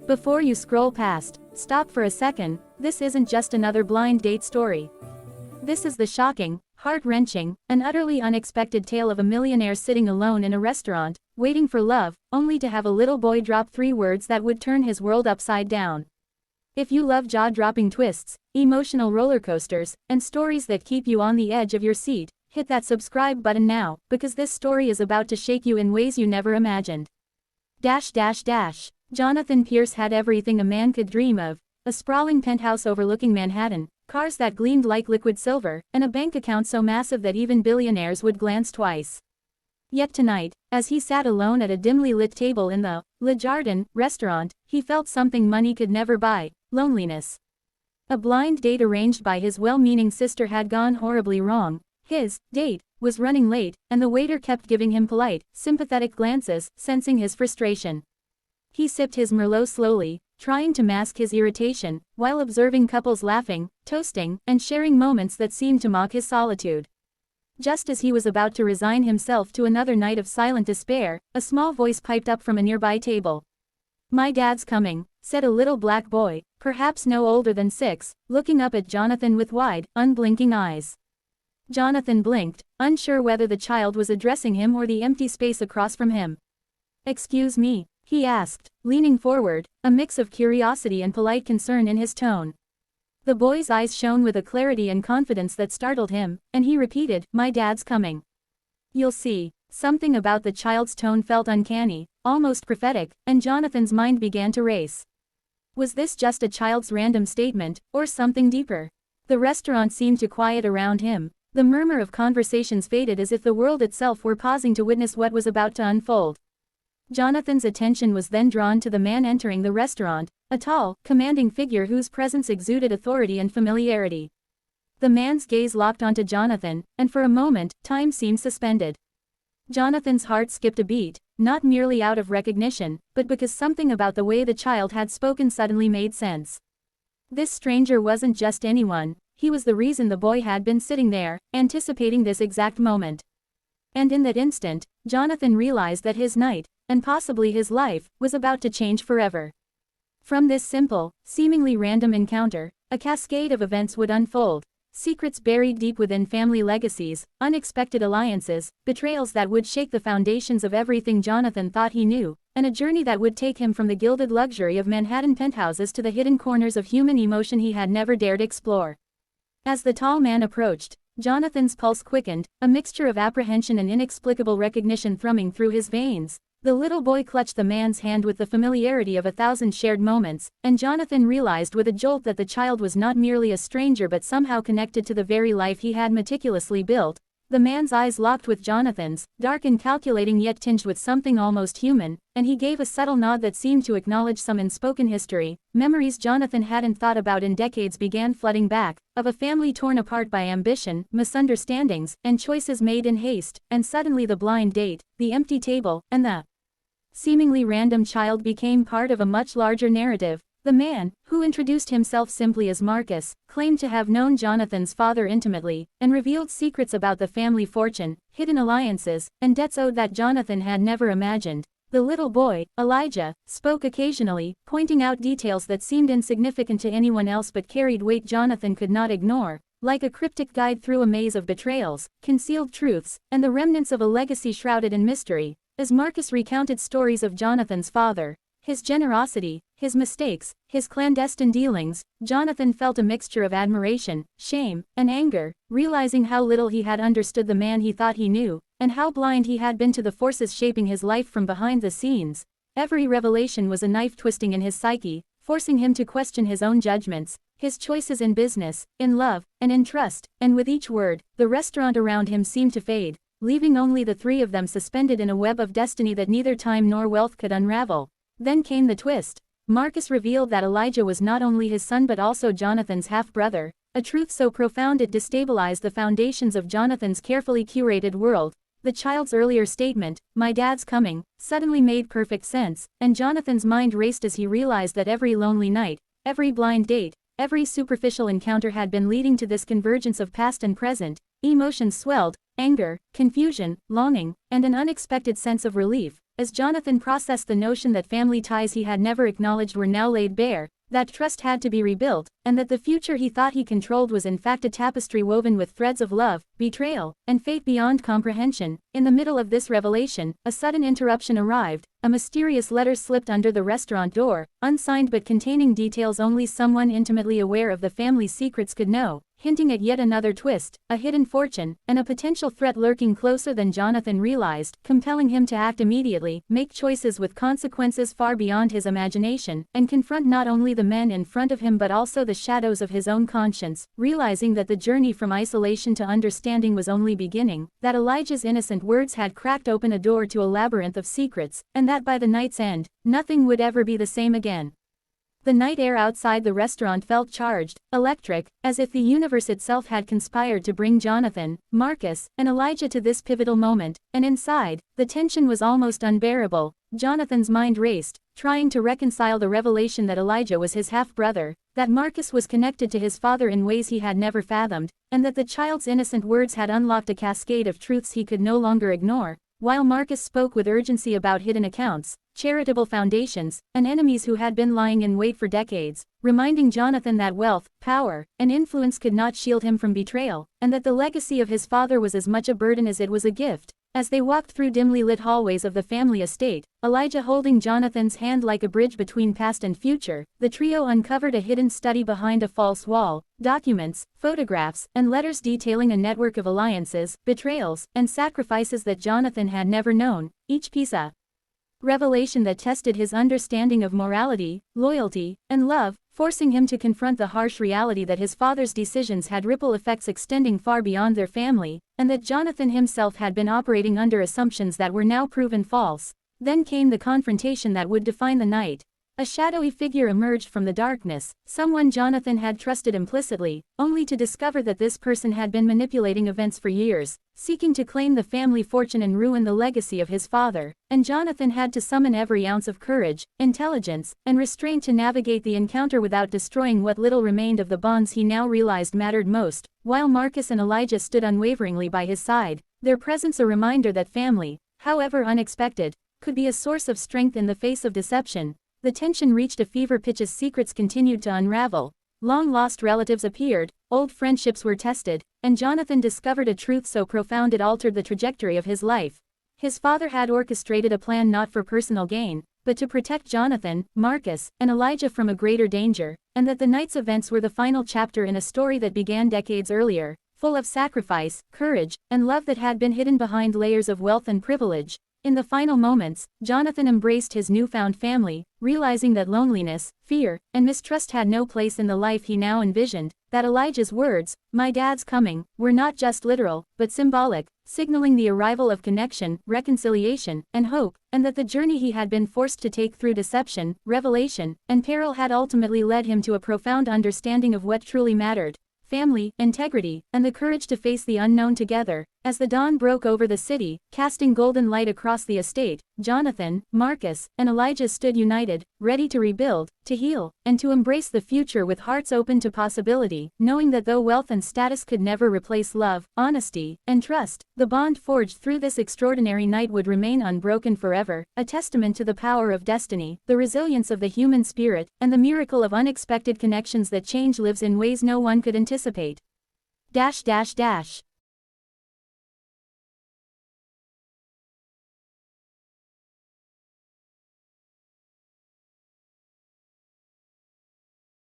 Before you scroll past, stop for a second. This isn't just another blind date story. This is the shocking, heart-wrenching, and utterly unexpected tale of a millionaire sitting alone in a restaurant, waiting for love, only to have a little boy drop 3 words that would turn his world upside down. If you love jaw-dropping twists, emotional roller coasters, and stories that keep you on the edge of your seat, hit that subscribe button now, because this story is about to shake you in ways you never imagined. Jonathan Pierce had everything a man could dream of: a sprawling penthouse overlooking Manhattan, cars that gleamed like liquid silver, and a bank account so massive that even billionaires would glance twice. Yet tonight, as he sat alone at a dimly lit table in the Le Jardin restaurant, he felt something money could never buy: loneliness. A blind date arranged by his well-meaning sister had gone horribly wrong. His date was running late, and the waiter kept giving him polite, sympathetic glances, sensing his frustration. He sipped his Merlot slowly, trying to mask his irritation, while observing couples laughing, toasting, and sharing moments that seemed to mock his solitude. Just as he was about to resign himself to another night of silent despair, a small voice piped up from a nearby table. "My dad's coming," said a little black boy, perhaps no older than 6, looking up at Jonathan with wide, unblinking eyes. Jonathan blinked, unsure whether the child was addressing him or the empty space across from him. "Excuse me?" he asked, leaning forward, a mix of curiosity and polite concern in his tone. The boy's eyes shone with a clarity and confidence that startled him, and he repeated, "My dad's coming." "You'll see." Something about the child's tone felt uncanny, almost prophetic, and Jonathan's mind began to race. Was this just a child's random statement, or something deeper? The restaurant seemed to quiet around him. The murmur of conversations faded as if the world itself were pausing to witness what was about to unfold. Jonathan's attention was then drawn to the man entering the restaurant, a tall, commanding figure whose presence exuded authority and familiarity. The man's gaze locked onto Jonathan, and for a moment, time seemed suspended. Jonathan's heart skipped a beat, not merely out of recognition, but because something about the way the child had spoken suddenly made sense. This stranger wasn't just anyone, he was the reason the boy had been sitting there, anticipating this exact moment. And in that instant, Jonathan realized that his night, and possibly his life, was about to change forever. From this simple, seemingly random encounter, a cascade of events would unfold: secrets buried deep within family legacies, unexpected alliances, betrayals that would shake the foundations of everything Jonathan thought he knew, and a journey that would take him from the gilded luxury of Manhattan penthouses to the hidden corners of human emotion he had never dared explore. As the tall man approached, Jonathan's pulse quickened, a mixture of apprehension and inexplicable recognition thrumming through his veins. The little boy clutched the man's hand with the familiarity of 1,000 shared moments, and Jonathan realized with a jolt that the child was not merely a stranger but somehow connected to the very life he had meticulously built. The man's eyes locked with Jonathan's, dark and calculating yet tinged with something almost human, and he gave a subtle nod that seemed to acknowledge some unspoken history. Memories Jonathan hadn't thought about in decades began flooding back, of a family torn apart by ambition, misunderstandings, and choices made in haste, and suddenly the blind date, the empty table, and the seemingly random child became part of a much larger narrative. The man, who introduced himself simply as Marcus, claimed to have known Jonathan's father intimately, and revealed secrets about the family fortune, hidden alliances, and debts owed that Jonathan had never imagined. The little boy, Elijah, spoke occasionally, pointing out details that seemed insignificant to anyone else but carried weight Jonathan could not ignore, like a cryptic guide through a maze of betrayals, concealed truths, and the remnants of a legacy shrouded in mystery. As Marcus recounted stories of Jonathan's father, his generosity, his mistakes, his clandestine dealings, Jonathan felt a mixture of admiration, shame, and anger, realizing how little he had understood the man he thought he knew, and how blind he had been to the forces shaping his life from behind the scenes. Every revelation was a knife twisting in his psyche, forcing him to question his own judgments, his choices in business, in love, and in trust, and with each word, the restaurant around him seemed to fade, leaving only the 3 of them suspended in a web of destiny that neither time nor wealth could unravel. Then came the twist. Marcus revealed that Elijah was not only his son but also Jonathan's half-brother, a truth so profound it destabilized the foundations of Jonathan's carefully curated world. The child's earlier statement, "My dad's coming," suddenly made perfect sense, and Jonathan's mind raced as he realized that every lonely night, every blind date, every superficial encounter had been leading to this convergence of past and present. Emotions swelled, anger, confusion, longing, and an unexpected sense of relief, as Jonathan processed the notion that family ties he had never acknowledged were now laid bare, that trust had to be rebuilt, and that the future he thought he controlled was in fact a tapestry woven with threads of love, betrayal, and fate beyond comprehension. In the middle of this revelation, a sudden interruption arrived. A mysterious letter slipped under the restaurant door, unsigned but containing details only someone intimately aware of the family's secrets could know, hinting at yet another twist, a hidden fortune, and a potential threat lurking closer than Jonathan realized, compelling him to act immediately, make choices with consequences far beyond his imagination, and confront not only the men in front of him but also the shadows of his own conscience, realizing that the journey from isolation to understanding was only beginning, that Elijah's innocent words had cracked open a door to a labyrinth of secrets, and that by the night's end, nothing would ever be the same again. The night air outside the restaurant felt charged, electric, as if the universe itself had conspired to bring Jonathan, Marcus, and Elijah to this pivotal moment, and inside, the tension was almost unbearable. Jonathan's mind raced, trying to reconcile the revelation that Elijah was his half-brother, that Marcus was connected to his father in ways he had never fathomed, and that the child's innocent words had unlocked a cascade of truths he could no longer ignore. While Marcus spoke with urgency about hidden accounts, charitable foundations, and enemies who had been lying in wait for decades, reminding Jonathan that wealth, power, and influence could not shield him from betrayal, and that the legacy of his father was as much a burden as it was a gift. As they walked through dimly lit hallways of the family estate, Elijah holding Jonathan's hand like a bridge between past and future, the trio uncovered a hidden study behind a false wall, documents, photographs, and letters detailing a network of alliances, betrayals, and sacrifices that Jonathan had never known, each piece a revelation that tested his understanding of morality, loyalty, and love, forcing him to confront the harsh reality that his father's decisions had ripple effects extending far beyond their family, and that Jonathan himself had been operating under assumptions that were now proven false. Then came the confrontation that would define the night. A shadowy figure emerged from the darkness, someone Jonathan had trusted implicitly, only to discover that this person had been manipulating events for years, seeking to claim the family fortune and ruin the legacy of his father, and Jonathan had to summon every ounce of courage, intelligence, and restraint to navigate the encounter without destroying what little remained of the bonds he now realized mattered most. While Marcus and Elijah stood unwaveringly by his side, their presence a reminder that family, however unexpected, could be a source of strength in the face of deception. The tension reached a fever pitch as secrets continued to unravel. Long-lost relatives appeared, old friendships were tested, and Jonathan discovered a truth so profound it altered the trajectory of his life. His father had orchestrated a plan not for personal gain, but to protect Jonathan, Marcus, and Elijah from a greater danger, and that the night's events were the final chapter in a story that began decades earlier, full of sacrifice, courage, and love that had been hidden behind layers of wealth and privilege. In the final moments, Jonathan embraced his newfound family, realizing that loneliness, fear, and mistrust had no place in the life he now envisioned, that Elijah's words, "My dad's coming," were not just literal, but symbolic, signaling the arrival of connection, reconciliation, and hope, and that the journey he had been forced to take through deception, revelation, and peril had ultimately led him to a profound understanding of what truly mattered: family, integrity, and the courage to face the unknown together. As the dawn broke over the city, casting golden light across the estate, Jonathan, Marcus, and Elijah stood united, ready to rebuild, to heal, and to embrace the future with hearts open to possibility, knowing that though wealth and status could never replace love, honesty, and trust, the bond forged through this extraordinary night would remain unbroken forever, a testament to the power of destiny, the resilience of the human spirit, and the miracle of unexpected connections that change lives in ways no one could anticipate.